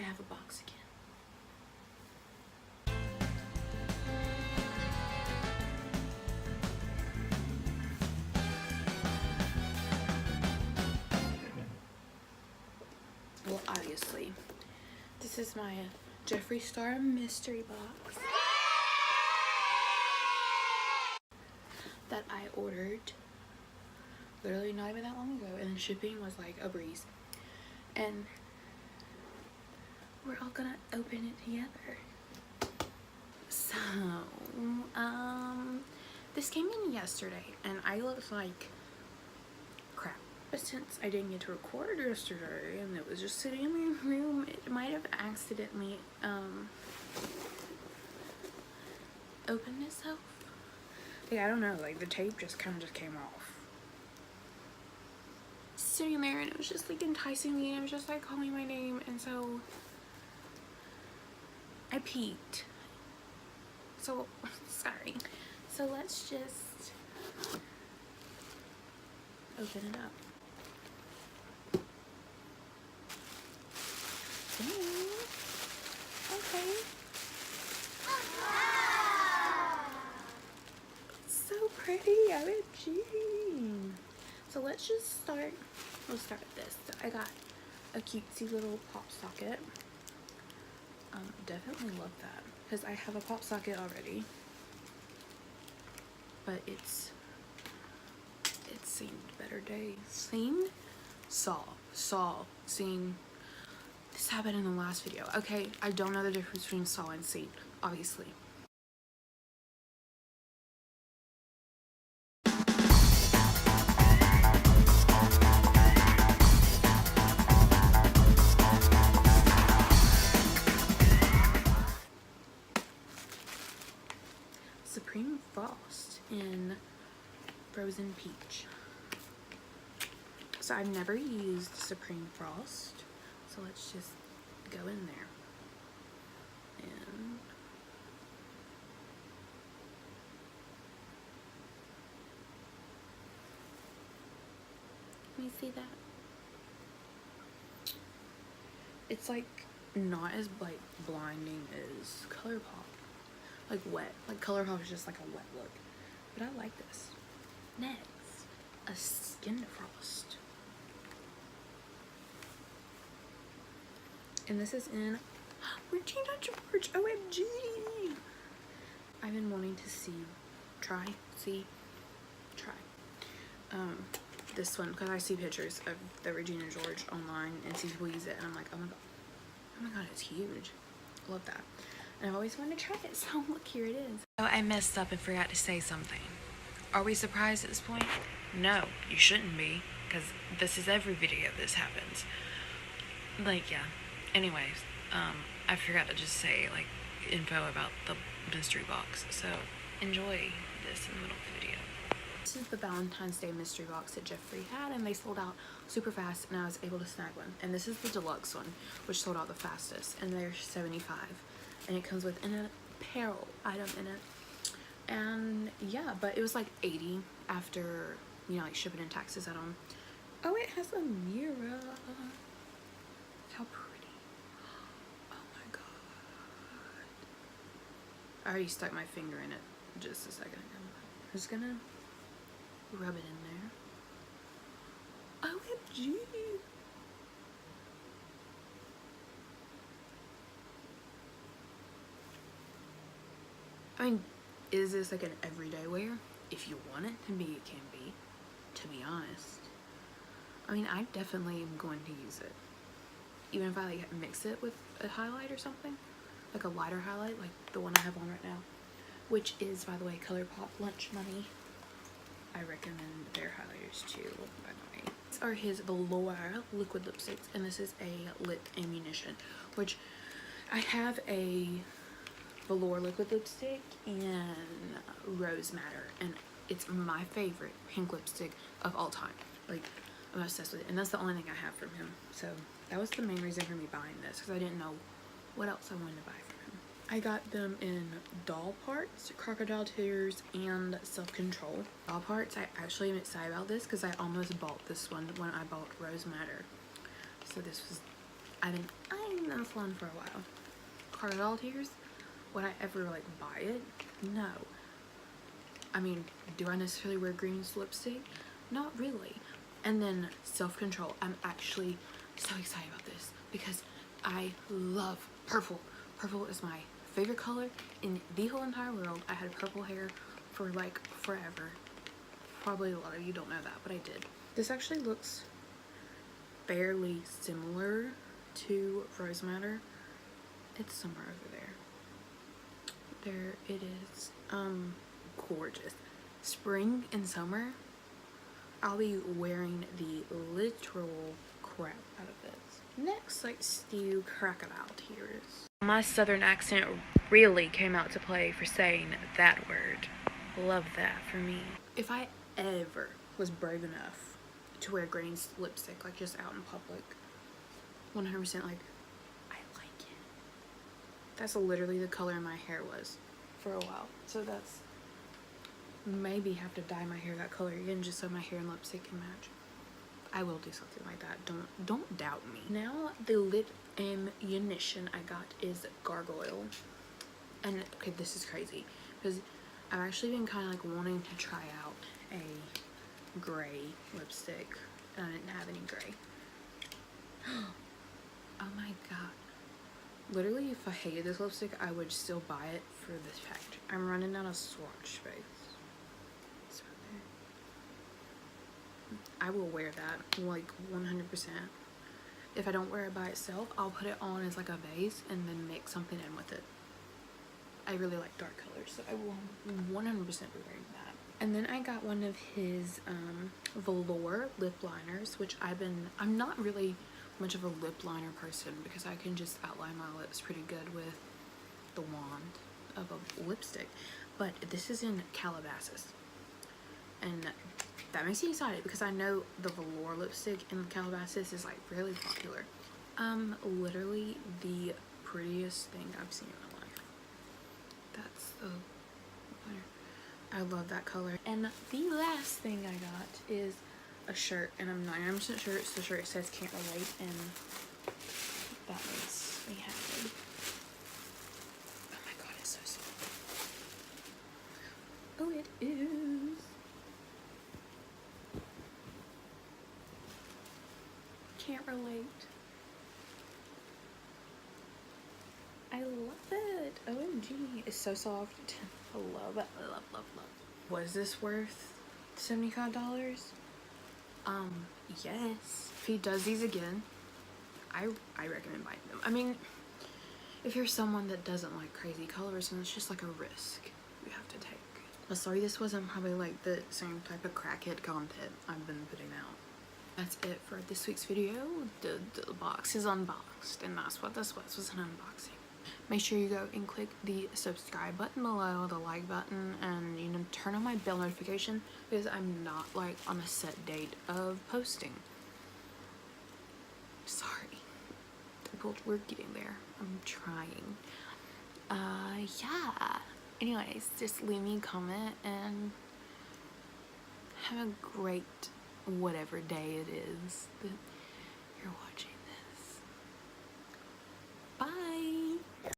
I have a box again. Well, obviously, this is my Jeffree Star mystery box that I ordered literally not even that long ago, and shipping was like a breeze. And we're all gonna open it together. So, this came in yesterday, and I looked like crap. But since I didn't get to record yesterday, and it was just sitting in my room, it might have accidentally, opened itself. Like, I don't know, like, the tape just kind of just came off. Sitting there, and it was just, like, enticing me, and it was just, like, calling my name, and so I peeked. So, sorry. So, let's just open it up. Ooh. Okay. So pretty, OMG. So let's just start. We'll start with this. So I got a cutesy little pop socket. Definitely love that because I have a pop socket already, but it's seen better days. Seen this happened in the last video. Okay, I don't know the difference between saw and seen, obviously. Supreme Frost in Frozen Peach. So I've never used Supreme Frost, so let's just go in there. And can you see that? It's like not as like blinding as ColourPop. Like wet. Like ColourPop is just like a wet look. But I like this. Next, a Skin Frost. And this is in Regina George. OMG! I've been wanting to try this one because I see pictures of the Regina George online and see people use it, and I'm like, oh my god, it's huge. Love that. And I've always wanted to try it, so look, here it is. Oh, I messed up and forgot to say something. Are we surprised at this point? No, you shouldn't be, because this is every video this happens. Like, yeah. Anyways, I forgot to just say, like, info about the mystery box, so enjoy this in the middle of the video. This is the Valentine's Day mystery box that Jeffree had, and they sold out super fast, and I was able to snag one. And this is the deluxe one, which sold out the fastest, and they're $75. And it comes with an apparel item in it. And yeah, but it was like $80 after, you know, like shipping and taxes add on. Oh, it has a mirror. How pretty. Oh my god. I already stuck my finger in it just a second ago. I'm just gonna rub it in there. OMG. I mean, is this like an everyday wear? If you want it to be, it can be, to be honest. I mean, I definitely am going to use it. Even if I like mix it with a highlight or something. Like a lighter highlight, like the one I have on right now. Which is, by the way, ColourPop Lunch Money. I recommend their highlighters too, by the way. These are his Velour liquid lipsticks, and this is a lip ammunition. Which, I have a Velour liquid lipstick in Rose Madder, and it's my favorite pink lipstick of all time. Like, I'm obsessed with it, and that's the only thing I have from him. So that was the main reason for me buying this, because I didn't know what else I wanted to buy from him. I got them in Doll Parts, Crocodile Tears, and Self Control. Doll Parts, I actually am excited about this because I almost bought this one when I bought Rose Madder. So this was I've been eyeing this one for a while. Crocodile Tears. Would I ever like buy it? No. I mean, do I necessarily wear green lipstick? Not really. And then Self Control. I'm actually so excited about this because I love purple. Purple is my favorite color in the whole entire world. I had purple hair for like forever. Probably a lot of you don't know that, but I did. This actually looks fairly similar to Rose Madder. It's somewhere over there. There it is. Gorgeous. Spring and summer, I'll be wearing the literal crap out of this. Next, let's do Crocodile Tears. My southern accent really came out to play for saying that word. Love that for me. If I ever was brave enough to wear green lipstick, like just out in public, 100% like, I like it. That's literally the color my hair was for a while. So that's, maybe have to dye my hair that color again just so my hair and lipstick can match. I will do something like that. Don't doubt me. Now the lip ammunition I got is Gargoyle. And okay, this is crazy because I've actually been kind of like wanting to try out a gray lipstick and I didn't have any gray. Oh my god. Literally, if I hated this lipstick, I would still buy it for this fact. I'm running out of swatch space. It's right there. I will wear that like 100%. If I don't wear it by itself, I'll put it on as like a base and then mix something in with it. I really like dark colors, so I will 100% be wearing that. And then I got one of his velour lip liners, which I'm not really much of a lip liner person because I can just outline my lips pretty good with the wand of a lipstick. But this is in Calabasas. And that makes me excited because I know the velour lipstick in Calabasas is like really popular. Literally the prettiest thing I've seen in my life. That's the winner. I love that color. And the last thing I got is a shirt, and I'm 99% sure it's the shirt that says Can't Relate, and that makes me happy. Oh my god, it's so soft. Oh, it is. Can't Relate. I love it. OMG. It's so soft. I love it. Love, love, love. Was this worth $75? Yes. If he does these again, I recommend buying them. I mean, if you're someone that doesn't like crazy colors, and it's just like a risk you have to take. I'm sorry this wasn't probably like the same type of crackhead content I've been putting out. That's it for this week's video. The box is unboxed, and that's what this was an unboxing. Make sure you go and click the subscribe button below, the like button, and you know, turn on my bell notification because I'm not like on a set date of posting. Sorry. We're getting there. I'm trying. Yeah. Anyways, just leave me a comment and have a great whatever day it is that you're watching.